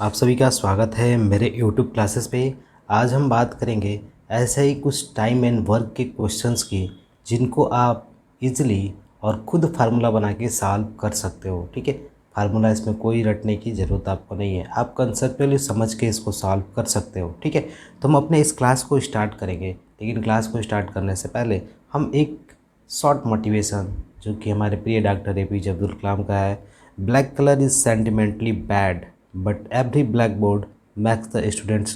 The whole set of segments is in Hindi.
आप सभी का स्वागत है मेरे YouTube क्लासेस पे। आज हम बात करेंगे ऐसे ही कुछ टाइम एंड वर्क के क्वेश्चंस की जिनको आप इजीली और खुद फार्मूला बना के सॉल्व कर सकते हो। ठीक है, फार्मूला इसमें कोई रटने की ज़रूरत आपको नहीं है, आप कंसेप्चुअली समझ के इसको सॉल्व कर सकते हो। ठीक है, तो हम अपने इस क्लास को स्टार्ट करेंगे, लेकिन क्लास को स्टार्ट करने से पहले हम एक शॉर्ट मोटिवेशन जो कि हमारे प्रिय डॉक्टर APJ अब्दुल कलाम का है। Black colour is sentimentally bad but every blackboard makes the students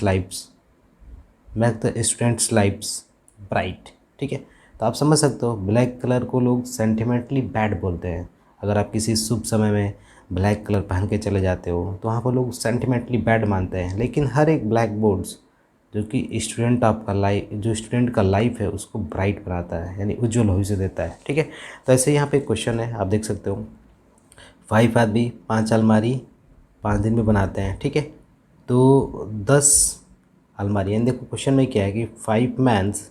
lives bright. ठीक है, तो आप समझ सकते हो ब्लैक कलर को लोग सेंटिमेंटली बैड बोलते हैं। अगर आप किसी शुभ समय में ब्लैक कलर पहन के चले जाते हो तो वहाँ पर लोग सेंटिमेंटली बैड मानते हैं, लेकिन हर एक ब्लैक बोर्ड्स जो कि स्टूडेंट का लाइफ है उसको ब्राइट बनाता है, यानी उज्जवल भविष्य देता है। ठीक है, तो ऐसे यहाँ पे क्वेश्चन है, आप देख सकते हो 5 आदमी 5 अलमारी 5 दिन में बनाते हैं। ठीक है, तो 10 अलमारी, यानी देखो क्वेश्चन में क्या है कि 5 मैन्स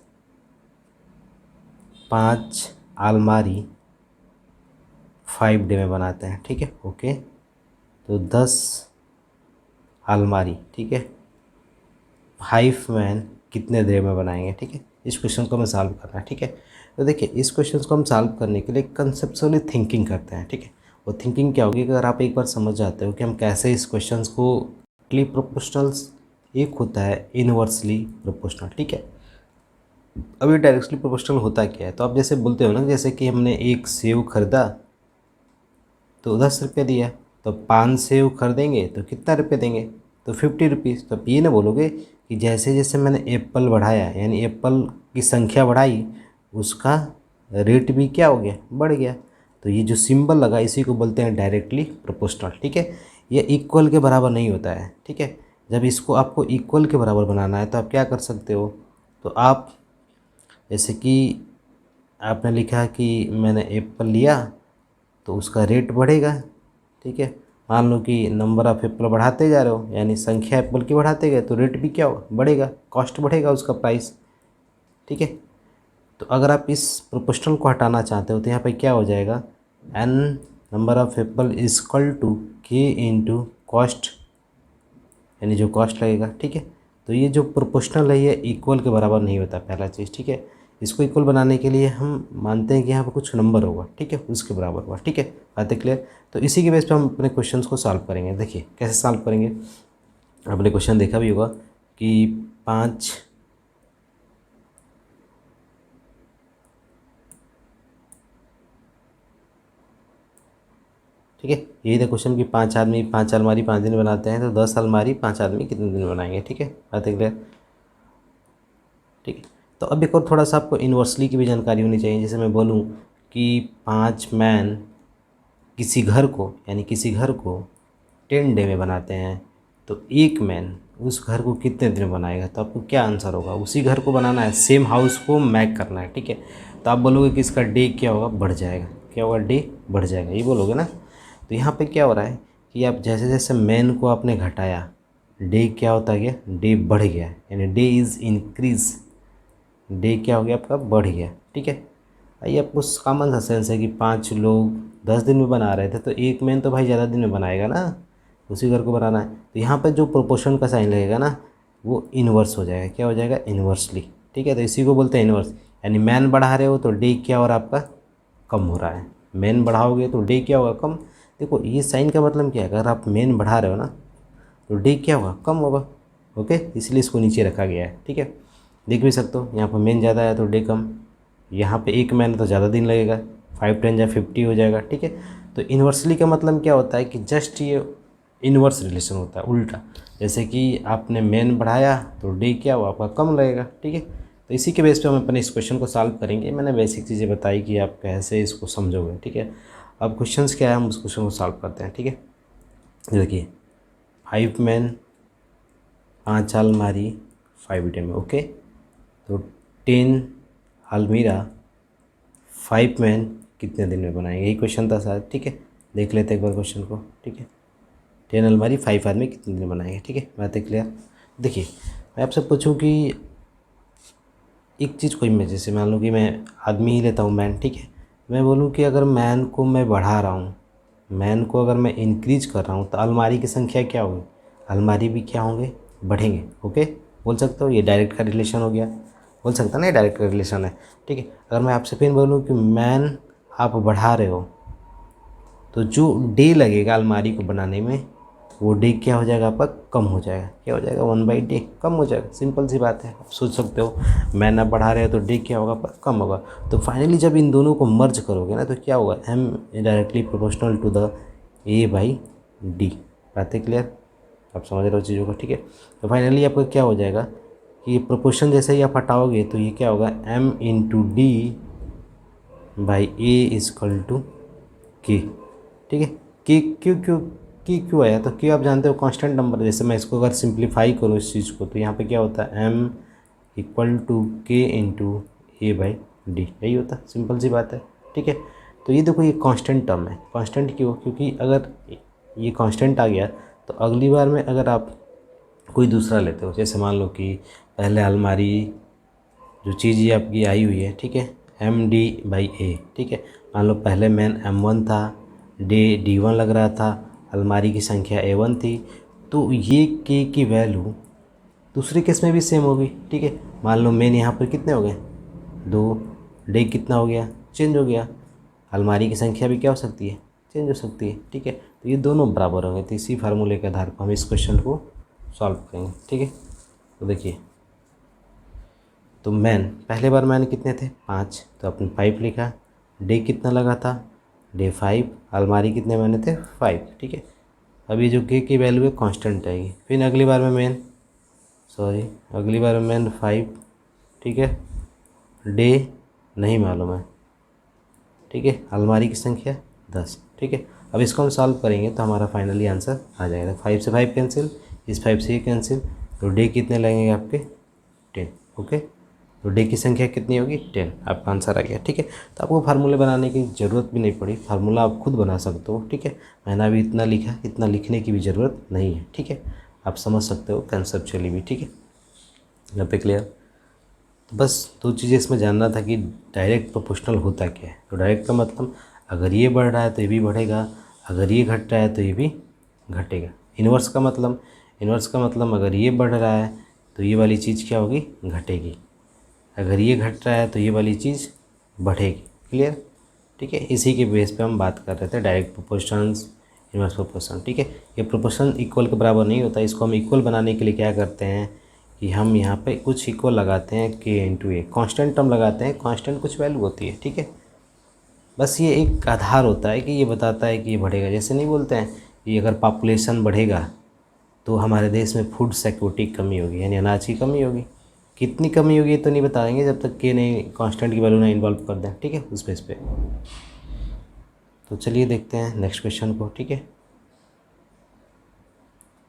5 अलमारी 5 डे में बनाते हैं। ठीक है, ओके, तो 10 अलमारी, ठीक है, 5 मैन कितने देर में बनाएंगे। ठीक है, इस क्वेश्चन को हमें सॉल्व करना है। ठीक है, तो देखिए इस क्वेश्चन को हम सॉल्व करने के लिए कंसेप्चुअली थिंकिंग करते हैं। ठीक है, वो थिंकिंग क्या होगी, अगर आप एक बार समझ जाते हो कि हम कैसे इस क्वेश्चन को प्रोपोर्शनल्स, एक होता है इनवर्सली प्रोपोर्शनल। ठीक है, अभी डायरेक्टली प्रोपोर्शनल होता क्या है, तो आप जैसे बोलते हो ना, जैसे कि हमने एक सेव खरीदा तो 10 रुपये दिया, तो 5 सेव खरीदेंगे तो कितना रुपये देंगे, तो 50 रुपीज़। तो आप ये ना बोलोगे कि जैसे जैसे मैंने एप्पल बढ़ाया, यानी एप्पल की संख्या बढ़ाई, उसका रेट भी क्या हो गया, बढ़ गया। तो ये जो सिंबल लगा इसी को बोलते हैं डायरेक्टली प्रोपोर्शनल। ठीक है, ये इक्वल के बराबर नहीं होता है। ठीक है, जब इसको आपको इक्वल के बराबर बनाना है तो आप क्या कर सकते हो, तो आप जैसे कि आपने लिखा कि मैंने एप्पल लिया तो उसका रेट बढ़ेगा। ठीक है, मान लो कि नंबर ऑफ एप्पल बढ़ाते जा रहे हो, यानी संख्या एप्पल की बढ़ाते गए तो रेट भी क्या होगा, बढ़ेगा, कॉस्ट बढ़ेगा उसका प्राइस। ठीक है, तो अगर आप इस प्रोपोर्शनल को हटाना चाहते हो तो यहाँ पे क्या हो जाएगा, n number of apple is equal to k into cost, यानी जो कॉस्ट लगेगा। ठीक है, तो ये जो प्रोपोर्शनल है ये इक्वल के बराबर नहीं होता, पहला चीज़। ठीक है, इसको इक्वल बनाने के लिए हम मानते हैं कि यहाँ पर कुछ नंबर होगा, ठीक है, उसके बराबर होगा। ठीक है, बातें क्लियर। तो इसी के बेस पे हम अपने क्वेश्चंस को सॉल्व करेंगे। देखिए कैसे सॉल्व करेंगे, आपने क्वेश्चन देखा भी होगा कि 5 ठीक है, यही था क्वेश्चन कि 5 आदमी 5 अलमारी 5 दिन बनाते हैं, तो 10 अलमारी 5 आदमी कितने दिन बनाएंगे। ठीक है, बातें क्लियर। ठीक है, तो अब एक और थोड़ा सा आपको इन्वर्सली की भी जानकारी होनी चाहिए। जैसे मैं बोलूँ कि 5 मैन किसी घर को, यानी किसी घर को 10 डे में बनाते हैं, तो एक मैन उस घर को कितने दिन में बनाएगा, तो आपको क्या आंसर होगा, उसी घर को बनाना है, सेम हाउस को मैक करना है। ठीक है, तो आप बोलोगे कि इसका डे क्या होगा, बढ़ जाएगा, क्या होगा, डे बढ़ जाएगा, ये बोलोगे ना। तो यहाँ पे क्या हो रहा है कि आप जैसे जैसे मैन को आपने घटाया, डे क्या होता गया, डे बढ़ गया, यानी डे इज़ इंक्रीज, डे क्या हो गया आपका, बढ़ गया। ठीक है, आइए आपको कॉमन सा सेंस है कि 5 लोग 10 दिन में बना रहे थे, तो एक मैन तो भाई ज़्यादा दिन में बनाएगा ना, उसी घर को बनाना है। तो यहाँ पर जो प्रोपोर्शन का साइन लगेगा ना वो इन्वर्स हो जाएगा, क्या हो जाएगा, इन्वर्सली। ठीक है, तो इसी को बोलते हैं इन्वर्स, यानी मैन बढ़ा रहे हो तो डे क्या हो रहा है आपका, कम हो रहा है। मैन बढ़ाओगे तो डे क्या होगा, कम। देखो ये साइन का मतलब क्या है, अगर आप मैन बढ़ा रहे हो ना तो डे क्या होगा, कम होगा। ओके, इसलिए इसको नीचे रखा गया है। ठीक है, देख भी सकते हो यहाँ पर मैन ज़्यादा है तो डे कम, यहाँ पे एक मैन तो ज़्यादा दिन लगेगा, 5 10 या 50 हो जाएगा। ठीक है, तो इन्वर्सली का मतलब क्या होता है कि जस्ट ये इन्वर्स रिलेशन होता है, उल्टा। जैसे कि आपने मैन बढ़ाया तो डे क्या हुआ आपका, कम लगेगा। ठीक है, तो इसी के बेस पे हम अपने इस क्वेश्चन को सॉल्व करेंगे। मैंने बेसिक चीज़ें बताई कि आप कैसे इसको समझोगे। ठीक है, अब क्वेश्चंस क्या है, हम उस क्वेश्चन को सॉल्व करते हैं। ठीक है, देखिए 5 मैन 5 अलमारी 5 डे में, ओके, तो 10 अलमीरा 5 मैन कितने दिन में बनाएंगे, यही क्वेश्चन था शायद। ठीक है, देख लेते हैं एक बार क्वेश्चन को। ठीक है, 10 अलमारी 5 आदमी कितने दिन में बनाएंगे। ठीक है, बातें क्लियर। देखिए मैं आपसे पूछूं कि एक चीज़ कोई, मैं जैसे मान लो कि मैं आदमी ही लेता हूँ, मैन। ठीक है, मैं बोलूँ कि अगर मैन को मैं बढ़ा रहा हूँ, मैन को अगर मैं इंक्रीज कर रहा हूँ तो अलमारी की संख्या क्या होगी, अलमारी भी क्या होंगे, बढ़ेंगे। ओके, बोल सकते हो ये डायरेक्ट का रिलेशन हो गया, बोल सकता ना ये डायरेक्ट का रिलेशन है। ठीक है, अगर मैं आपसे फिर बोलूँ कि मैन आप बढ़ा रहे हो, तो जो डे लगेगा अलमारी को बनाने में वो डे क्या हो जाएगा आपका, कम हो जाएगा। क्या हो जाएगा, 1/डे कम हो जाएगा। सिंपल सी बात है, आप सोच सकते हो मैन आप बढ़ा रहे हो तो डे क्या होगा, पर कम होगा। तो फाइनली जब इन दोनों को मर्ज करोगे ना तो क्या होगा, M directly proportional to the A/D। बातें क्लियर, आप समझ रहे हो चीज़ों को। ठीक है, तो फाइनली आपका क्या हो जाएगा कि ये प्रोपोर्शन जैसे ही आप हटाओगे तो ये क्या होगा, M/D/A=K। ठीक है, के क्यों क्यों की क्यों आया, तो क्यों आप जानते हो कांस्टेंट नंबर। जैसे मैं इसको अगर सिंप्लीफाई करूँ इस चीज़ को, तो यहाँ पे क्या होता है, M=K/A/D, यही होता है, सिंपल सी बात है। ठीक है, तो ये देखो ये कांस्टेंट टर्म है। कांस्टेंट क्यों, क्योंकि अगर ये कांस्टेंट आ गया तो अगली बार में अगर आप कोई दूसरा लेते हो, जैसे मान लो कि पहले अलमारी जो चीज़ ये आपकी आई हुई है, ठीक है, MD/A। ठीक है, मान लो पहले मैन M1 था, डे D1 लग रहा था, अलमारी की संख्या A1 थी, तो ये K की वैल्यू दूसरे केस में भी सेम होगी। ठीक है, मान लो मैन यहाँ पर कितने हो गए, 2, डे कितना हो गया, चेंज हो गया, अलमारी की संख्या भी क्या हो सकती है, चेंज हो सकती है। ठीक है, तो ये दोनों बराबर होंगे। तो इसी फार्मूले के आधार पर हम इस क्वेश्चन को सॉल्व करेंगे। ठीक है, तो देखिए, तो मैन पहले बार मैन कितने थे, 5, तो आपने 5 लिखा। डे कितना लगा था, डे 5, अलमारी कितने महीने थे, 5। ठीक है, अभी जो के की वैल्यू है कांस्टेंट आएगी। फिर अगली बार में मैन, अगली बार में मैन 5। ठीक है, डे नहीं मालूम है। ठीक है, अलमारी की संख्या 10। ठीक है, अब इसको हम सॉल्व करेंगे तो हमारा फाइनली आंसर आ जाएगा। 5 से 5 कैंसिल, इस 5 से ये कैंसिल, तो डे कितने लगेंगे आपके, 10। ओके, तो डे की संख्या कितनी होगी, 10, आपका आंसर आ गया। ठीक है, तो आपको फार्मूले बनाने की ज़रूरत भी नहीं पड़ी, फार्मूला आप खुद बना सकते हो। ठीक है, मैंने अभी इतना लिखा, इतना लिखने की भी ज़रूरत नहीं है। ठीक है, आप समझ सकते हो कंसेप्चुअली भी। ठीक है, यहाँ पे क्लियर। तो बस 2 चीज़ें इसमें जानना था कि डायरेक्ट प्रोपोर्शनल होता क्या है। तो डायरेक्ट का मतलब अगर ये बढ़ रहा है तो ये भी बढ़ेगा, अगर ये घट रहा है तो ये भी घटेगा। इन्वर्स का मतलब, अगर ये बढ़ रहा है तो ये वाली चीज़ क्या होगी, घटेगी, अगर ये घट रहा है तो ये वाली चीज़ बढ़ेगी। क्लियर। ठीक है, इसी के बेस पे हम बात कर रहे थे डायरेक्ट प्रोपोर्शंस, इनवर्स प्रोपोर्शन। ठीक है, ये प्रोपोर्शन इक्वल के बराबर नहीं होता, इसको हम इक्वल बनाने के लिए क्या करते हैं कि हम यहाँ पे कुछ इक्वल लगाते हैं, K/A, कांस्टेंट टर्म लगाते हैं, कांस्टेंट कुछ वैल्यू होती है। ठीक है, बस ये एक आधार होता है कि ये बताता है कि ये बढ़ेगा। जैसे नहीं बोलते हैं कि अगर पॉपुलेशन बढ़ेगा तो हमारे देश में फूड सिक्योरिटी की कमी होगी, यानी अनाज की कमी होगी। कितनी कमी होगी ये तो नहीं बताएंगे जब तक कि नहीं कांस्टेंट की वैल्यू ना इन्वॉल्व कर दें। ठीक है, उस बेस पे। तो चलिए देखते हैं नेक्स्ट क्वेश्चन को। ठीक है,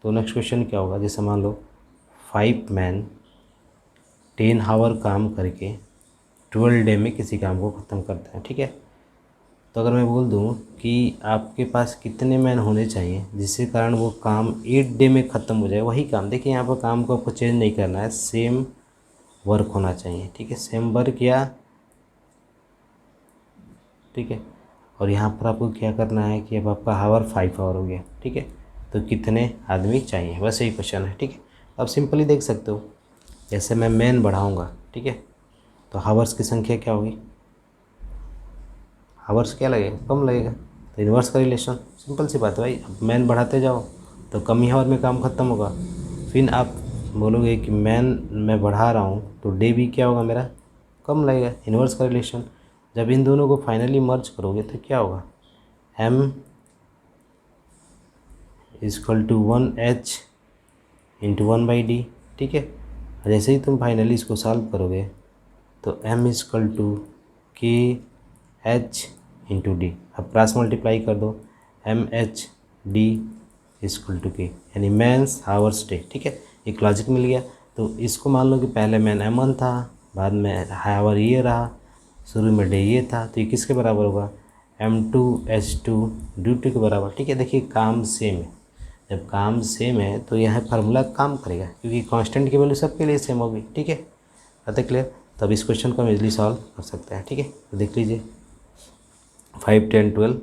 तो नेक्स्ट क्वेश्चन क्या होगा, जैसे मान लो 5 मैन 10 आवर काम करके 12 डे में किसी काम को ख़त्म करते हैं। ठीक है, तो अगर मैं बोल दूं कि आपके पास कितने मैन होने चाहिए जिसके कारण वो काम 8 डे में ख़त्म हो जाए, वही काम, देखिए यहाँ पर काम को आपको चेंज नहीं करना है, सेम वर्क होना चाहिए। ठीक है, सेम वर्क या, ठीक है, और यहाँ पर आपको क्या करना है कि अब आपका हावर 5 आवर हो गया। ठीक है, तो कितने आदमी चाहिए, बस यही क्वेश्चन है। ठीक है, आप सिंपली देख सकते हो, जैसे मैं मैन बढ़ाऊँगा, ठीक है, तो हावर्स की संख्या क्या होगी, हावर्स क्या लगेगा, कम लगेगा, तो इन्वर्स का रिलेशन, सिंपल सी बात है भाई। अब मैन बढ़ाते जाओ तो कम ही हावर में काम ख़त्म होगा। फिर आप बोलोगे कि मैन मैं बढ़ा रहा हूँ तो डे भी क्या होगा मेरा, कम लगेगा, इन्वर्स का रिलेशन। जब इन दोनों को फाइनली मर्ज करोगे तो क्या होगा, M=1H/1/D। ठीक है, जैसे ही तुम फाइनली इसको सॉल्व करोगे तो M=KH/D। अब क्रॉस मल्टीप्लाई कर दो, MHD=K, यानी मैंस हावर्स डे। ठीक है, एक लॉजिक मिल गया। तो इसको मान लो कि पहले मैन M1 था, बाद में हावर ये रहा, शुरू में डे ये था, तो ये किसके बराबर होगा, M2H2D2 के बराबर। ठीक है, देखिए काम सेम है, जब काम सेम है तो यह फार्मूला काम करेगा क्योंकि कांस्टेंट की वैल्यू सबके लिए सेम होगी। ठीक है, बात है क्लियर। तब इस क्वेश्चन को हम इजली सॉल्व कर सकते हैं। ठीक है, तो देख लीजिए 5 10 12,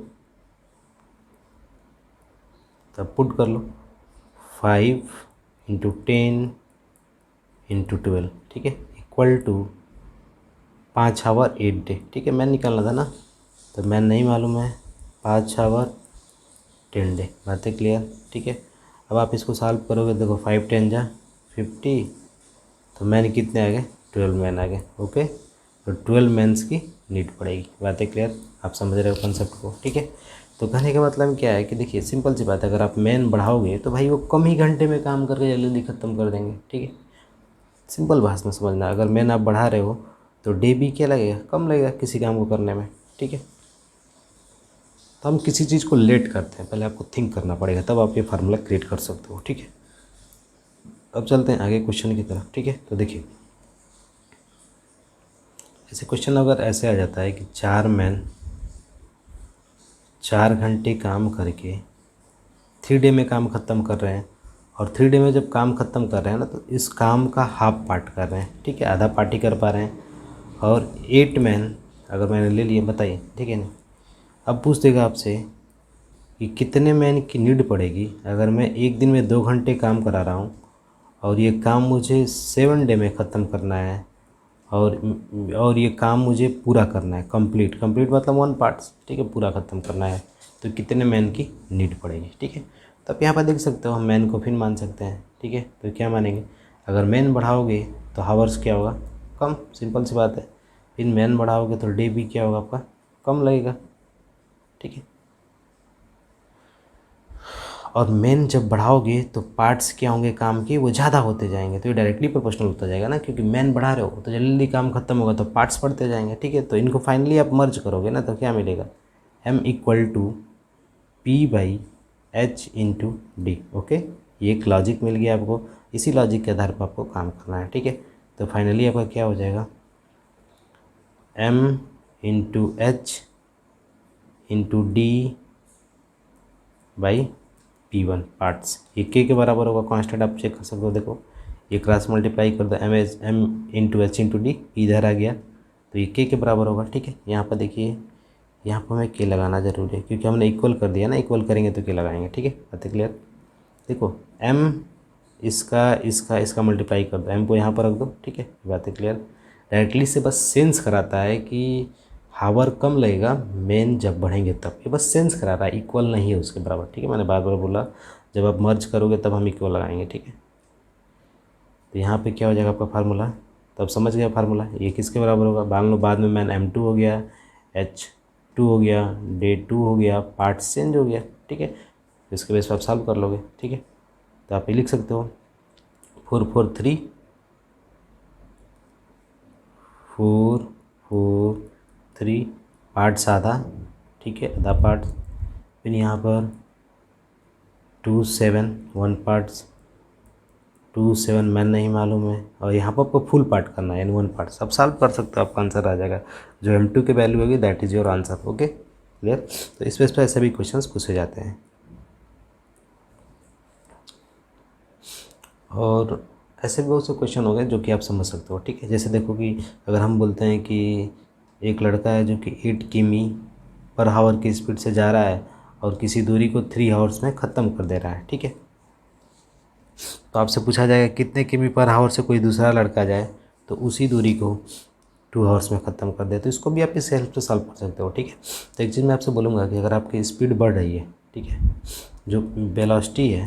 तब पुट कर लो 5 इंटू 10 इंटू 12, ठीक है, इक्वल टू 5 आवर 8 डे, ठीक है। मैन निकालना था ना, तो मैन नहीं मालूम है, 5 आवर 10 डे, बातें क्लियर, ठीक है। अब आप इसको सॉल्व करोगे, देखो 5 10 जा 50, तो मैन कितने आ गए, 12 मैन आ गए, ओके। तो 12 मैन्स की नीड पड़ेगी, बातें क्लियर, आप समझ रहे हो कॉन्सेप्ट को, ठीक है। तो कहने का मतलब क्या है कि देखिए सिंपल सी बात है, अगर आप मैन बढ़ाओगे तो भाई वो कम ही घंटे में काम करके जल्दी जल्दी ख़त्म कर देंगे, ठीक है। सिंपल भाषा में समझना, अगर मैन आप बढ़ा रहे हो तो डे भी क्या लगेगा, कम लगेगा किसी काम को करने में, ठीक है। तो हम किसी चीज़ को लेट करते हैं, पहले आपको थिंक करना पड़ेगा, तब आप ये फार्मूला क्रिएट कर सकते हो, ठीक है। अब चलते हैं आगे क्वेश्चन की तरफ, ठीक है। तो देखिए ऐसे क्वेश्चन अगर ऐसे आ जाता है कि 4 मैन 4 घंटे काम करके 3 डे में काम ख़त्म कर रहे हैं, और 3 डे में जब काम ख़त्म कर रहे हैं ना, तो इस काम का हाफ पार्ट कर रहे हैं, ठीक है, आधा पार्ट ही कर पा रहे हैं। और 8 मैन अगर मैंने ले लिए, बताइए, ठीक है ना। अब पूछ देगा आपसे कि कितने मैन की नीड पड़ेगी अगर मैं एक दिन में 2 घंटे काम करा रहा हूँ, और ये काम मुझे 7 डे में ख़त्म करना है, और ये काम मुझे पूरा करना है, कंप्लीट मतलब 1 पार्ट्स, ठीक है, पूरा ख़त्म करना है, तो कितने मैन की नीड पड़ेगी, ठीक है। तो आप यहाँ पर देख सकते हो, हम मैन को फिर मान सकते हैं, ठीक है। तो क्या मानेंगे, अगर मैन बढ़ाओगे तो हावर्स क्या होगा, कम, सिंपल सी बात है। फिर मैन बढ़ाओगे तो डे भी क्या होगा आपका, कम लगेगा, ठीक है। और मेन जब बढ़ाओगे तो पार्ट्स क्या होंगे काम के, वो ज़्यादा होते जाएंगे, तो ये डायरेक्टली प्रोपोर्शनल होता जाएगा ना, क्योंकि मेन बढ़ा रहे हो तो जल्दी जल्दी काम खत्म होगा, तो पार्ट्स बढ़ते जाएंगे, ठीक है। तो इनको फाइनली आप मर्ज करोगे ना, तो क्या मिलेगा, m equal to P by H into D, okay. ये एक लॉजिक मिल गया आपको, इसी लॉजिक के आधार पर आपको काम करना है, ठीक है। तो फाइनली आपका क्या हो जाएगा, m into H into D by P1 parts, ये के बराबर होगा, कांस्टेंट आप चेक कर सकते हो, देखो ये क्रॉस मल्टीप्लाई कर दो, m into H into D, इधर आ गया, तो ये के बराबर होगा, ठीक है। यहाँ पर देखिए, यहाँ पर हमें के लगाना जरूरी है, क्योंकि हमने इक्वल कर दिया ना, इक्वल करेंगे तो के लगाएंगे, ठीक है, बात क्लियर। देखो m इसका मल्टीप्लाई कर दो, m को यहाँ पर रख दो, ठीक है, बात क्लियर। डायरेक्टली से बस सेंस कराता है कि हावर कम लगेगा मेन जब बढ़ेंगे तब, ये बस सेंस करा रहा है, इक्वल नहीं है उसके बराबर, ठीक है। मैंने बार बार बोला, जब आप मर्ज करोगे तब हम इक्वल लगाएंगे, ठीक है। तो यहाँ पे क्या हो जाएगा आपका फार्मूला, तब समझ गया फार्मूला, ये किसके बराबर होगा, मान लो बाद में मैन m2 हो गया, h2 हो गया, डे 2 हो गया, पार्ट चेंज हो गया, ठीक है। तो इसके बेस पर आप सॉल्व कर लोगे, ठीक है। तो आप ये लिख सकते हो 4 4 3 4 4 3 पार्ट्स आधा, ठीक है, आधा पार्ट, फिर यहाँ पर 2 7 1 पार्ट्स, 2 7 मैन नहीं मालूम है, और यहाँ पर आपको फुल पार्ट करना है, यानी 1 पार्ट, सब सॉल्व कर सकते हो, आपका आंसर आ जाएगा, जो m2 की वैल्यू होगी that is your answer, okay clear. तो इस बेस पर ऐसे भी क्वेश्चंस पूछे जाते हैं। और ऐसे भी बहुत से क्वेश्चन हो गए जो कि आप समझ सकते हो, ठीक है। जैसे देखो कि अगर हम बोलते हैं कि एक लड़का है जो कि 8 किमी पर हावर की स्पीड से जा रहा है, और किसी दूरी को 3 आवर्स में ख़त्म कर दे रहा है, ठीक है। तो आपसे पूछा जाएगा कितने किमी पर हावर से कोई दूसरा लड़का जाए तो उसी दूरी को 2 आवर्स में ख़त्म कर दे, तो इसको भी आप इस हेल्प से सॉल्व कर सकते हो, ठीक है। तो एक चीज़ मैं आपसे बोलूँगा कि अगर आपकी स्पीड बढ़ रही है, ठीक है, जो वेलोसिटी है,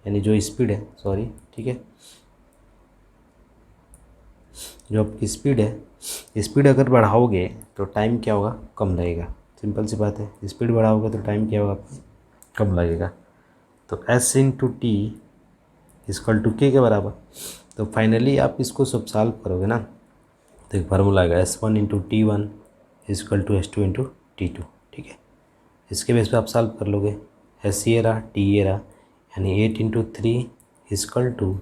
यानी जो स्पीड है, सॉरी, ठीक है, जो आपकी स्पीड है, स्पीड अगर बढ़ाओगे तो टाइम क्या होगा, कम लगेगा, सिंपल सी बात है। स्पीड बढ़ाओगे तो टाइम क्या होगा, कम लगेगा। तो s into T equal to के बराबर। तो फाइनली आप इसको सब सॉल्व करोगे ना, तो एक फार्मूला आएगा s1 into T equal to s2 into T, ठीक है। इसके बेस पे आप सॉल्व कर लोगे, s ये रहा, t ये रहा, यानी 8 इंटू 3 इक्वल टू,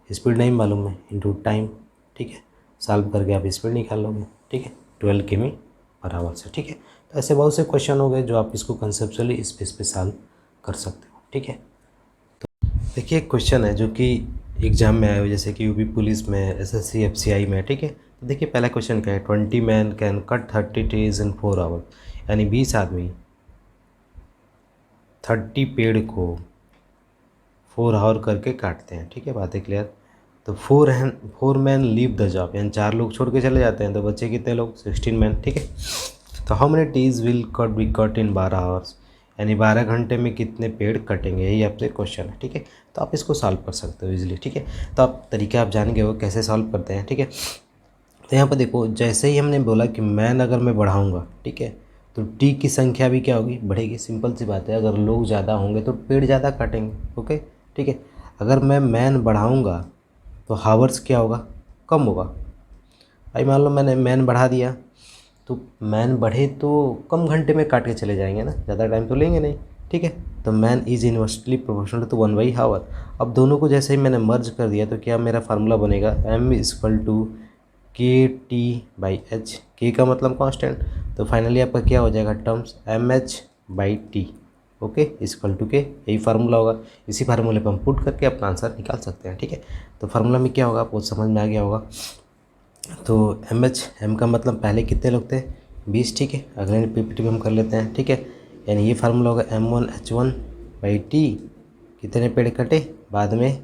स्पीड नहीं मालूम है, इंटू टाइम, ठीक है। सॉल्व करके आप स्पीड निकाल लोगे, ठीक है, 12 किमी पर आवर से, ठीक है। तो ऐसे बहुत से क्वेश्चन हो गए जो आप इसको कंसेप्चुअली इस बेस पे सॉल्व कर सकते हो, ठीक है। तो देखिए एक क्वेश्चन है जो कि एग्जाम में आया हो, जैसे कि यूपी पुलिस में, एसएससी एफसीआई में, ठीक है। तो देखिए पहला क्वेश्चन क्या है, 20 man can cut 30 trees in 4 hour, यानी 20 आदमी 30 पेड़ को 4 आवर करके काटते हैं, ठीक है, बात है क्लियर। तो 4 मैन लीव द जॉब, यानी 4 लोग छोड़ के चले जाते हैं, तो बच्चे कितने लोग, 16 मैन, ठीक है। तो how many trees will cut be cut in 12 hours, यानी 12 घंटे में कितने पेड़ कटेंगे, यही आपसे क्वेश्चन है, ठीक है। तो आप इसको सॉल्व कर सकते हो इजीली, ठीक है। तो आप तरीका आप जान गए हो कैसे सॉल्व करते हैं, ठीक है। तो यहाँ पर देखो, जैसे ही हमने बोला कि मैन अगर मैं बढ़ाऊँगा, ठीक है, तो टी की संख्या भी क्या होगी, बढ़ेगी। सिंपल सी बात है, अगर लोग ज़्यादा होंगे तो पेड़ ज़्यादा काटेंगे, ओके, ठीक है। अगर मैं मैन बढ़ाऊँगा तो हावर्स क्या होगा, कम होगा। भाई मान लो मैंने मैन बढ़ा दिया, तो मैन बढ़े तो कम घंटे में काट के चले जाएंगे ना, ज़्यादा टाइम तो लेंगे नहीं, ठीक है। तो man is inversely proportional to 1/हावर। अब दोनों को जैसे ही मैंने मर्ज कर दिया तो क्या मेरा फार्मूला बनेगा, m=KT/H। के का मतलब कांस्टेंट, तो फाइनली आपका क्या हो जाएगा terms, MH/T, okay, equal to के, यही फार्मूला होगा। इसी फार्मूले पर हम पुट करके अपना आंसर निकाल सकते हैं, ठीक है। तो फार्मूला में क्या होगा आपको समझ में आ गया होगा। तो एम का मतलब पहले कितने लोग थे, 20, ठीक है। अगले पीपीटी में हम कर लेते हैं, ठीक है। यानी ये फार्मूला होगा M1H1/T, कितने पेड़ कटे, बाद में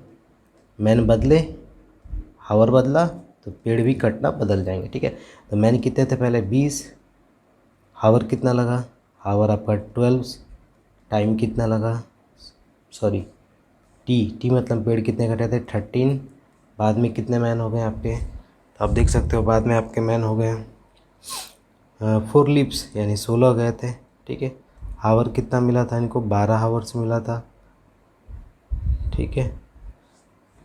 मैन बदले, हावर बदला, तो पेड़ भी कटना बदल जाएंगे, ठीक है। तो मैन कितने थे पहले, 20, हावर कितना लगा, हावर आपका 12, टाइम कितना लगा, सॉरी टी मतलब पेड़ कितने कटे थे, 13, बाद में कितने मैन हो गए आपके, तो आप देख सकते हो बाद में आपके मैन हो गए 4 लीव्स, यानी 16 गए थे, ठीक है। हावर कितना मिला था इनको, 12 हावर्स मिला था, ठीक है।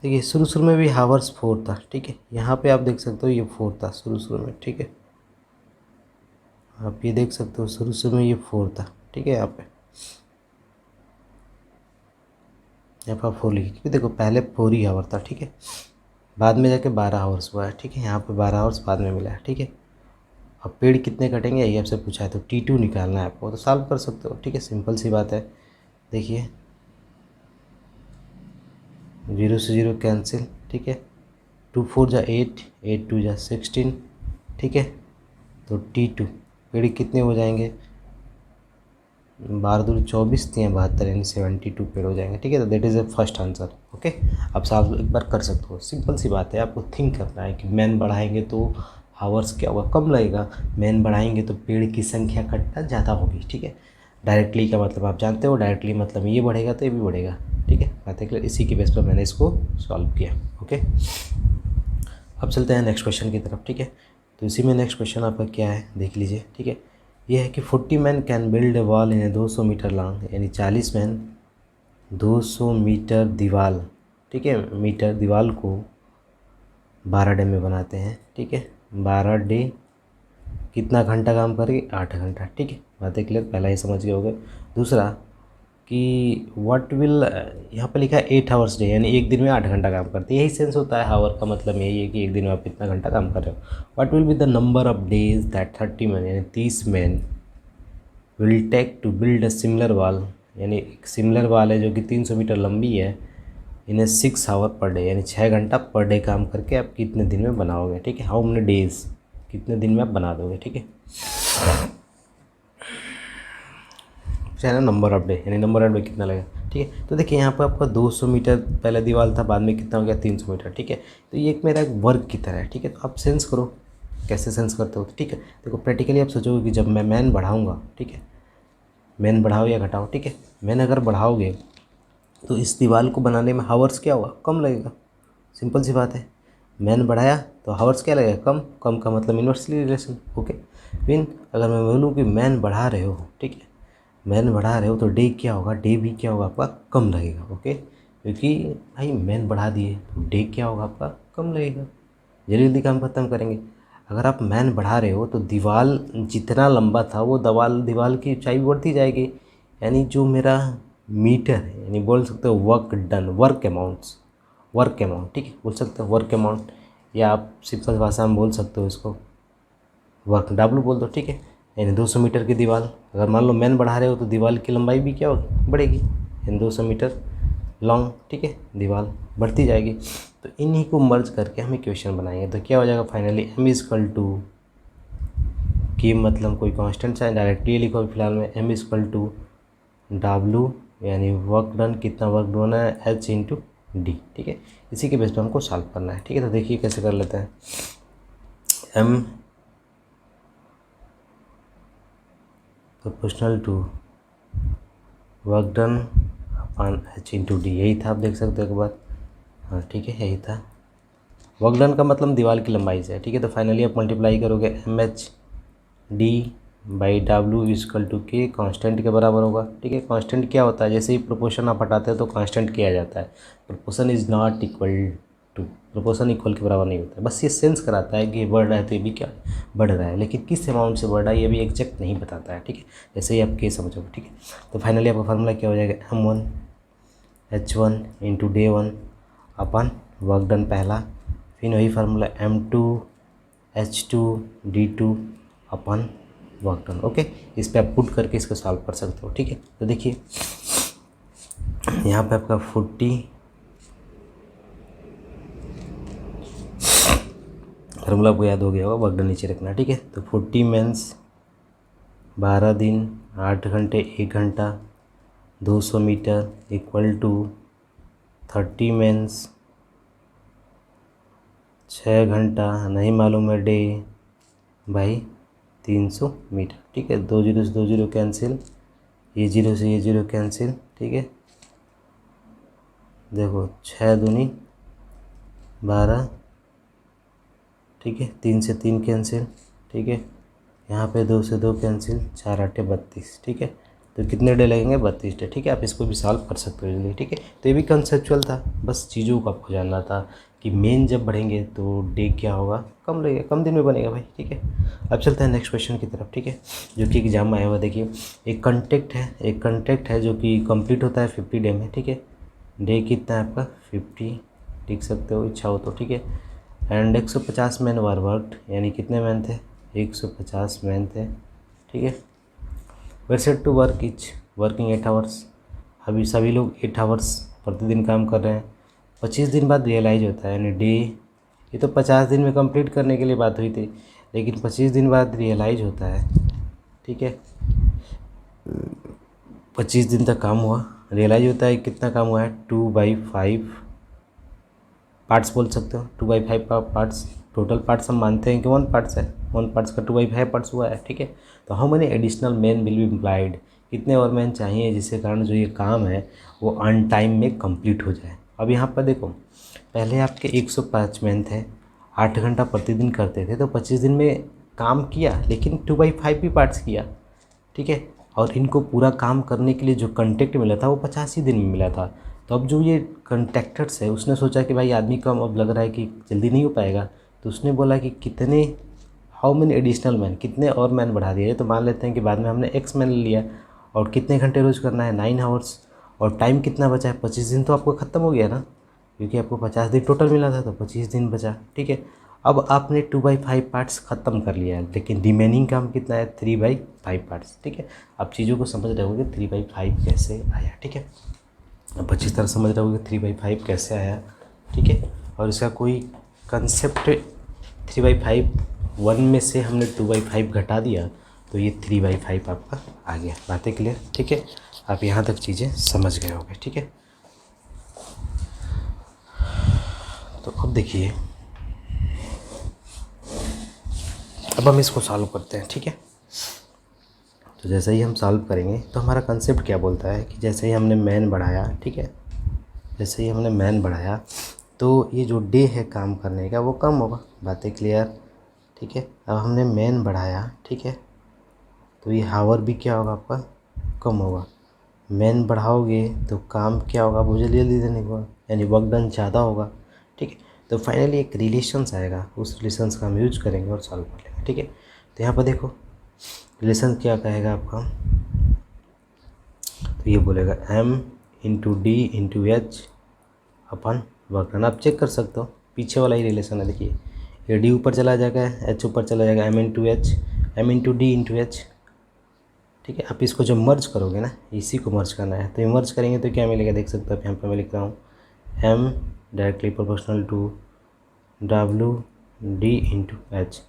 देखिए शुरू में भी हावर्स 4 था, ठीक है। यहाँ पे आप देख सकते हो ये 4 था शुरू में, ठीक है। आप ये देख सकते हो शुरू में ये 4 था, ठीक है। यहाँ पे 4 लिखिए, क्योंकि देखो पहले 4 ही हावर था, ठीक है, बाद में जाके 12 हावर्स हुआ है, ठीक है। यहाँ पे 12 हावर्स बाद में मिला है, ठीक है। अब पेड़ कितने कटेंगे यही आपसे पूछा है, तो T2 निकालना है आपको, तो सॉल्व कर सकते हो, ठीक है, सिंपल सी बात है। देखिए 0 से 0 कैंसिल, ठीक है, 2 4 जा 8, 8 2 जा 16, ठीक है। तो T2 पेड़ कितने हो जाएंगे, 12 दूनी 24, 3 72, यानी 72 पेड़ हो जाएंगे, ठीक है। तो that is the first answer, okay. आप सॉल्व एक बार कर सकते हो, सिंपल सी बात है। आपको थिंक करना है कि मैन बढ़ाएंगे तो हावर्स क्या होगा, कम लगेगा, मैन बढ़ाएंगे तो पेड़ की संख्या कटना ज़्यादा होगी, ठीक है। डायरेक्टली का मतलब आप जानते हो, डायरेक्टली मतलब ये बढ़ेगा तो ये भी बढ़ेगा, ठीक है, बात है क्लियर। इसी के बेस पर मैंने इसको सॉल्व किया, ओके। अब चलते हैं नेक्स्ट क्वेश्चन की तरफ, ठीक है। तो इसी में नेक्स्ट क्वेश्चन आपका क्या है देख लीजिए, ठीक है। यह है कि 40 man can build a wall in a 200 metre long, यानी 40 मैन 200 मीटर दीवार, ठीक है, मीटर दीवार को 12 डे में बनाते हैं, ठीक है। 12 डे कितना घंटा काम करेंगे, 8 घंटा, ठीक है, बातें क्लियर, पहला ही समझ गए होगे। दूसरा कि व्हाट विल, यहाँ पर लिखा है 8 आवर्स डे, यानी एक दिन में 8 घंटा काम करते हैं, यही सेंस होता है हावर का, मतलब यही है कि एक दिन में आप कितना घंटा काम कर रहे हो। What will be the number of days that 30 man, यानी 30 man will take to build a similar wall, यानी एक सिमिलर वॉल है जो कि 300 मीटर लंबी है, इन्हें 6 आवर पर डे, यानी 6 घंटा पर डे काम करके आप कितने दिन में बनाओगे, ठीक है। हाउ मेनी डेज, कितने दिन में आप बना दोगे, ठीक है। फिर है ना नंबर ऑफ डे, यानी नंबर ऑफ डे कितना लगेगा, ठीक है। तो देखिए यहाँ पर आपका 200 मीटर पहले दीवार था, बाद में कितना हो गया 300 मीटर, ठीक है। तो ये एक मेरा एक वर्क की तरह है, ठीक है। तो आप सेंस करो कैसे सेंस करते हो, ठीक है। देखो प्रैक्टिकली आप सोचोगे कि जब मैं मैन बढ़ाऊँगा, ठीक है, मैन बढ़ाओ या घटाओ, ठीक है, मैन अगर बढ़ाओगे तो इस दीवार को बनाने में हावर्स क्या होगा, कम लगेगा, सिंपल सी बात है। मैन बढ़ाया तो हावर्स क्या लगेगा, कम, कम का मतलब इन्वर्सली रिलेशन, ओके। फिर अगर मैं बोलूँ कि मैन बढ़ा रहे हो, ठीक है, मैन बढ़ा रहे हो तो डे क्या होगा, डे भी क्या होगा आपका, कम लगेगा, ओके। क्योंकि भाई मैन बढ़ा दिए तो डे क्या होगा आपका, कम लगेगा, जल्दी जल्दी काम खत्म करेंगे। अगर आप मैन बढ़ा रहे हो तो दीवार जितना लंबा था वो दीवार की ऊंचाई भी बढ़ती जाएगी, यानी जो मेरा मीटर है, यानी बोल सकते हो वर्क डन, वर्क अमाउंट, ठीक है, बोल सकते हो वर्क अमाउंट, या आप सिंपल भाषा में बोल सकते हो इसको वर्क, W बोल दो, ठीक है। यानी 200 मीटर की दीवार, अगर मान लो मैन बढ़ा रहे हो तो दीवार की लंबाई भी क्या होगी, बढ़ेगी, यानी 200 मीटर लॉन्ग, ठीक है, दीवार बढ़ती जाएगी। तो इन्हीं को मर्ज करके हम इक्वेशन बनाएंगे, तो क्या हो जाएगा फाइनली, M के मतलब कोई कांस्टेंट चाहे डायरेक्टली लिखो, फिलहाल में M W यानी वर्क डन, कितना वर्क डन है, एच इंटू डी। ठीक है, इसी के बेस पे हमको सॉल्व करना है। ठीक है, तो देखिए कैसे कर लेते हैं। M proportional to work done upon H into D, यही था, आप देख सकते हो एक बार। हाँ ठीक है, यही था। वर्क डन का मतलब दीवार की लंबाई से है। ठीक है, तो फाइनली आप मल्टीप्लाई करोगे M H D by W equal to K, constant के बराबर होगा। ठीक है, कांस्टेंट क्या होता है, जैसे ही प्रोपोर्शन आप हटाते हो तो कांस्टेंट किया जाता है। Proportion is not equal to, proportion equal के बराबर नहीं होता है। बस ये सेंस कराता है कि ये बढ़ रहा है तो ये भी क्या बढ़ रहा है, लेकिन किस अमाउंट से बढ़ रहा है ये भी एग्जैक्ट नहीं बताता है। ठीक है, जैसे ही आप के समझोगे। ठीक है, तो फाइनली आपका फार्मूला क्या हो जाएगा, M1 इंटू डे 1 अपन वर्क डन पहला, फिर वही फार्मूला M2 H2 D2 अपन वर्क डन। ओके, इस पर आप पुट करके इसको सॉल्व कर सकते हो। ठीक है, तो देखिए यहाँ पे आपका 40 फार्मूला आपको याद हो गया होगा, वर्क डन नीचे रखना। ठीक है, तो 40 मेंस 12 दिन 8 घंटे 1 घंटा 200 मीटर इक्वल टू 30 मेंस 6 घंटा नहीं मालूम है डे बाई 300 मीटर। ठीक है, 2 जीरो से 2 जीरो कैंसिल, ये जीरो से ये जीरो कैंसिल। ठीक है, देखो 6 दूनी 12, ठीक है, 3 से 3 कैंसिल। ठीक है, यहाँ पे 2 से 2 कैंसिल, 4 8 32। ठीक है, तो कितने डे लगेंगे, 32 डे। ठीक है, आप इसको भी सॉल्व कर सकते हो इजीली। ठीक है, तो ये भी कंसेप्चुअल था, बस चीज़ों को आपको जानना था कि मेन जब बढ़ेंगे तो डे क्या होगा, कम लगेगा, कम दिन में बनेगा भाई। ठीक है, अब चलते हैं नेक्स्ट क्वेश्चन की तरफ। ठीक है, जो कि एग्जाम में आया हुआ। देखिए एक कंट्रैक्ट है जो कि कंप्लीट होता है 50 डे में। ठीक है, डे कितना है आपका 50, लिख सकते हो इच्छा हो तो। ठीक है, एंड 150 मैन वर वर्कड, यानी कितने मैन थे, 150 मैन थे। ठीक है, were set to work each working 8 hours, अभी सभी लोग 8 आवर्स प्रतिदिन काम कर रहे हैं। 25 दिन बाद रियलाइज होता है, यानी डे, ये तो 50 दिन में कंप्लीट करने के लिए बात हुई थी, लेकिन 25 दिन बाद रियलाइज होता है। ठीक है, 25 दिन तक काम हुआ, रियलाइज होता है कितना काम हुआ है, 2/5 पार्ट्स बोल सकते हो। 2/5 का पार्ट्स, टोटल पार्ट्स हम मानते हैं कि 1 पार्ट्स है, 1 पार्ट्स का 2/5 पार्ट्स हुआ है। ठीक है, तो how many additional man will be implied, कितने और मैन चाहिए जिसके कारण जो ये काम है वो ऑन टाइम में कंप्लीट हो जाए। अब यहाँ पर देखो, पहले आपके 105 मैन थे, 8 घंटा प्रतिदिन करते थे, तो 25 दिन में काम किया, लेकिन 2/5 भी पार्ट्स किया। ठीक है, और इनको पूरा काम करने के लिए जो कंट्रैक्ट मिला था वो 85 दिन में मिला था। तो अब जो ये कंट्रैक्टर्स है उसने सोचा कि भाई आदमी कम अब लग रहा है कि जल्दी नहीं हो पाएगा, तो उसने बोला कि कितने, हाउ मेनी एडिशनल मैन, कितने और मैन बढ़ा दिए। तो मान लेते हैं कि बाद में हमने एक्स मैन लिया, और कितने घंटे रोज़ करना है, 9 आवर्स, और टाइम कितना बचा है, 25 दिन तो आपको ख़त्म हो गया ना, क्योंकि आपको 50 दिन टोटल मिला था तो 25 दिन बचा। ठीक है, अब आपने 2/5 पार्ट्स ख़त्म कर लिया है, लेकिन रिमेनिंग काम कितना है, 3/5 पार्ट्स। ठीक है, आप चीज़ों को समझ रहे होगे 3/5 कैसे आया। ठीक है, अब अच्छी तरह समझ रहे होगे 3/5 कैसे आया। ठीक है, और इसका कोई कंसेप्ट 3/5 1 में से हमने 2/5 घटा दिया तो ये 3/5 आपका आ गया। बातें क्लियर। ठीक है, आप यहाँ तक चीज़ें समझ गए होंगे। ठीक है, तो अब देखिए, अब हम इसको सॉल्व करते हैं। ठीक है, तो जैसे ही हम सॉल्व करेंगे तो हमारा कंसेप्ट क्या बोलता है कि जैसे ही हमने मैन बढ़ाया, ठीक है, जैसे ही हमने मैन बढ़ाया तो ये जो डे है काम करने का वो कम होगा। बातें क्लियर। ठीक है, अब हमने मैन बढ़ाया, ठीक है, तो ये हावर भी क्या होगा आपका, कम होगा। मैन बढ़ाओगे तो काम क्या होगा, मुझे जल्दी देने को, यानी वर्क डन ज़्यादा होगा। ठीक है, तो फाइनली एक रिलेशंस आएगा, उस रिलेशंस का हम यूज करेंगे और सॉल्व कर लेंगे। ठीक है, तो यहाँ पर देखो रिलेशन क्या कहेगा आपका, तो ये बोलेगा M into D into H अपन वर्क डन। आप चेक कर सकते हो, पीछे वाला ही रिलेशन है। देखिए ये डी ऊपर चला जाएगा, एच ऊपर चला जाएगा, M into H, M into D into H. ठीक है, आप इसको जब मर्ज करोगे ना, इसी को मर्ज करना है, तो ये मर्ज करेंगे तो क्या मिलेगा, देख सकते हो आप यहाँ पर मैं लिख रहा हूँ M directly proportional to W D into H,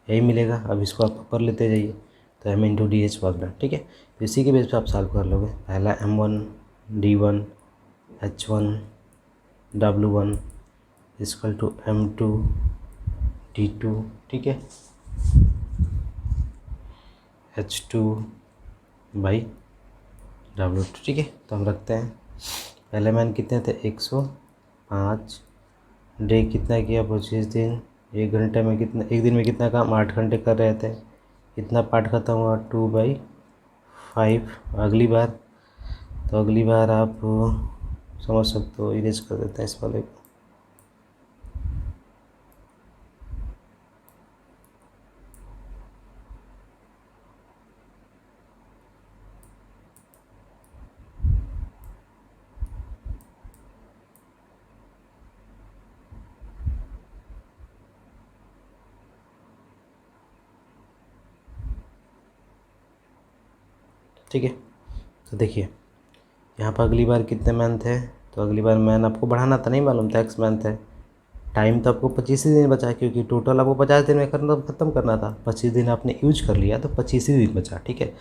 यही मिलेगा। अब इसको आप ऊपर लेते जाइए तो M into D H work done. ठीक है, तो इसी के बेस पे आप सॉल्व कर लोगे। पहला M1 D1 H1 W1 equal to M2 D2, ठीक है, H2 बाई W2, ठीक है। तो हम रखते हैं पहले मान कितने थे 105, डे कितना किया 25 दिन, 1 घंटे में कितना, 1 दिन में कितना काम 8 घंटे कर रहे थे, कितना पार्ट खत्म हुआ 2/5। अगली बार, तो अगली बार आप समझ सकते हो, इरेज कर देते हैं इस वाले को। ठीक है, तो देखिए यहाँ पर अगली बार कितने मैन थे, तो अगली बार मैन आपको बढ़ाना था, नहीं मालूम था, एक्स मैन थे। टाइम तो आपको 25 ही दिन बचा, क्योंकि टोटल आपको 50 दिन में करना, ख़त्म करना था। 25 दिन आपने यूज कर लिया तो 25 ही दिन बचा, ठीक है।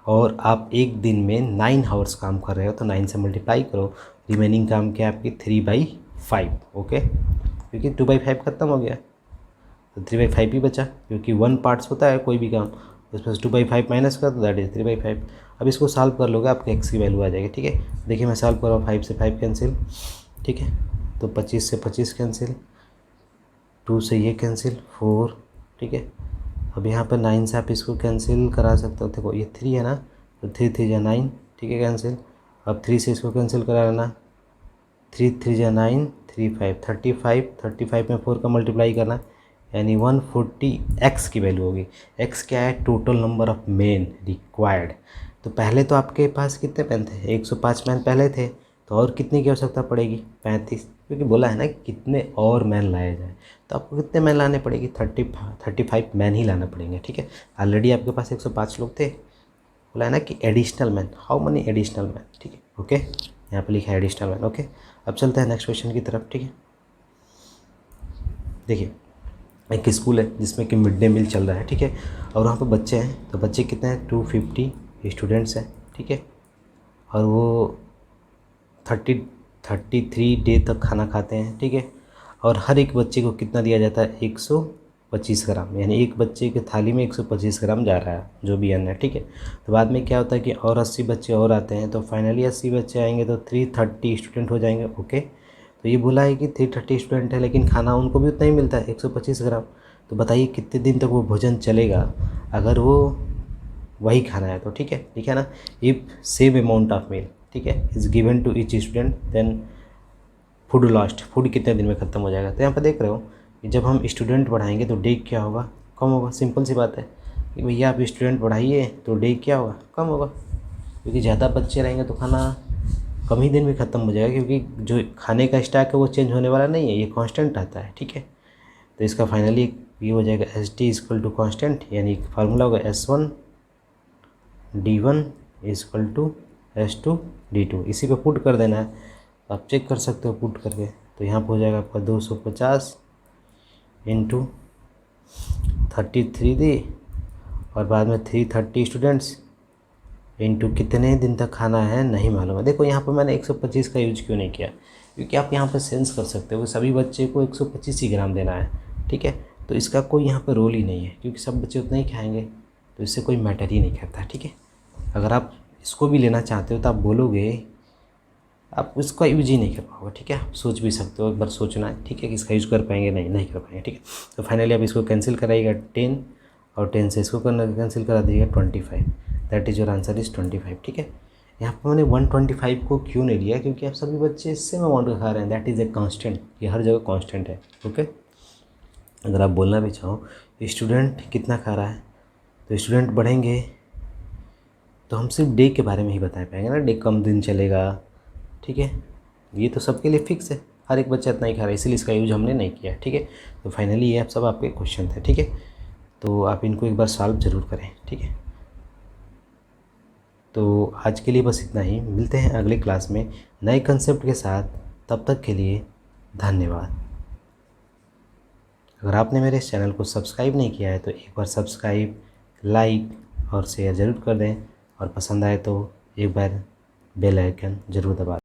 और आप एक दिन में 9 आवर्स काम कर रहे हो, तो 9 से मल्टीप्लाई करो, रिमेनिंग काम क्या आपकी 3/5, ओके, क्योंकि 2/5 ख़त्म हो गया, तो 3/5 ही बचा, क्योंकि 1 पार्ट्स होता है कोई भी काम, उसमें से 2/5 माइनस कर, तो दैट इज 3/5। अब इसको सॉल्व कर लोगे, आपके एक्स की वैल्यू आ जाएगी, ठीक है। देखिए मैं सॉल्व कर रहा हूँ, 5 से 5 कैंसिल, ठीक है, तो 25 से 25 कैंसिल, 2 से ये कैंसिल 4, ठीक है। अब यहाँ पर 9 से आप इसको कैंसिल करा सकते हो, देखो ये 3 है ना, तो 3 3 या 9, ठीक है, कैंसिल। अब 3 से इसको कैंसिल करा लेना, 3 3 या 9, 3 5, 35 में 4 का मल्टीप्लाई करना, यानी 140 एक्स की वैल्यू होगी। एक्स क्या है, total number of main required. तो पहले तो आपके पास कितने पेन थे, 105 मैन पहले थे, तो और कितनी की आवश्यकता पड़ेगी 35, क्योंकि बोला है ना कितने और मैन लाए जाए, तो आपको कितने मैन लाने पड़ेगी 35 मैन ही लाना पड़ेंगे, ठीक है। ऑलरेडी आपके पास 105 लोग थे, बोला है ना कि additional man, how many additional man, ठीक है, ओके, यहाँ पे लिखा है एडिशनल मैन, ओके। अब चलते हैं नेक्स्ट क्वेश्चन की तरफ, ठीक है। देखिए एक स्कूल है जिसमें कि मिड डे मील चल रहा है, ठीक है, और वहाँ पर बच्चे हैं, तो बच्चे कितने हैं 250 स्टूडेंट्स हैं, ठीक है, और वो 33 डे तक खाना खाते हैं, ठीक है। और हर एक बच्चे को कितना दिया जाता है 125 ग्राम, यानी एक बच्चे के थाली में 125 ग्राम जा रहा है जो भी अन्न है, ठीक है। तो बाद में क्या होता है कि और 80 बच्चे और आते हैं, तो फाइनली 80 बच्चे आएंगे तो 330 स्टूडेंट हो जाएंगे, ओके। तो ये बोला है कि 330 स्टूडेंट है, लेकिन खाना उनको भी उतना ही मिलता है 125 ग्राम। तो बताइए कितने दिन तक वो भोजन चलेगा अगर वो वही खाना है, तो ठीक है, ठीक है ना। If same amount of meal, ठीक है, is given to each student, then food lost, food कितने दिन में ख़त्म हो जाएगा। तो यहाँ पर देख रहे हो कि जब हम स्टूडेंट बढ़ाएंगे तो डे क्या होगा, कम होगा, सिंपल सी बात है कि भैया आप स्टूडेंट बढ़ाइए तो डे क्या होगा, कम होगा, क्योंकि ज़्यादा बच्चे रहेंगे तो खाना कम ही दिन में ख़त्म हो जाएगा, क्योंकि जो खाने का स्टॉक है वो चेंज होने वाला नहीं है, ये कांस्टेंट आता है, ठीक है। तो इसका फाइनली ये हो जाएगा S T equal to constant, यानी फार्मूला होगा S1 D1 equal to S2 D2, इसी पे पुट कर देना है, आप चेक कर सकते हो पुट करके। तो यहाँ पर हो जाएगा आपका 250 इंटू 33 दी, और बाद में 330 स्टूडेंट्स इंटू कितने दिन तक खाना है नहीं मालूम है। देखो यहाँ पर मैंने 125 का यूज क्यों नहीं किया, क्योंकि आप यहाँ पर सेंस कर सकते हो सभी बच्चे को 125 ही ग्राम देना है, ठीक है। तो इसका कोई यहाँ पर रोल ही नहीं है, क्योंकि सब बच्चे उतना ही खाएंगे, तो इससे कोई मैटर ही नहीं करता, ठीक है। अगर आप इसको भी लेना चाहते हो तो आप बोलोगे, आप इसका यूज ही नहीं कर पाओगे, ठीक है। आप सोच भी सकते हो, एक बार सोचना है, ठीक है, कि इसका यूज़ कर पाएंगे, नहीं कर पाएंगे, ठीक है। तो फाइनली आप इसको कैंसिल कराइएगा 10, और 10 से इसको करना कैंसिल करा दीजिएगा 25, that is your answer is 25, ठीक है। यहाँ पर मैंने 125 को क्यों नहीं लिया, क्योंकि आप सभी बच्चे सेम अमाउंट का खा रहे हैं, दैट इज़ ए कांस्टेंट, ये हर जगह कांस्टेंट है, ओके। अगर आप बोलना भी चाहो स्टूडेंट कितना खा रहा है, तो स्टूडेंट बढ़ेंगे तो हम सिर्फ डे के बारे में ही बता पाएंगे ना, डे कम दिन चलेगा, ठीक है, ये तो सबके लिए फिक्स है, हर एक बच्चा इतना ही खा रहा है, इसीलिए इसका यूज हमने नहीं किया, ठीक है। तो फाइनली ये आप सब आपके क्वेश्चन थे, ठीक है, तो आप इनको एक बार सॉल्व ज़रूर करें, ठीक है। तो आज के लिए बस इतना ही, मिलते हैं अगले क्लास में नए कंसेप्ट के साथ, तब तक के लिए धन्यवाद। अगर आपने मेरे इस चैनल को सब्सक्राइब नहीं किया है तो एक बार सब्सक्राइब, लाइक और शेयर ज़रूर कर दें, और पसंद आए तो एक बार बेल आइकन जरूर दबा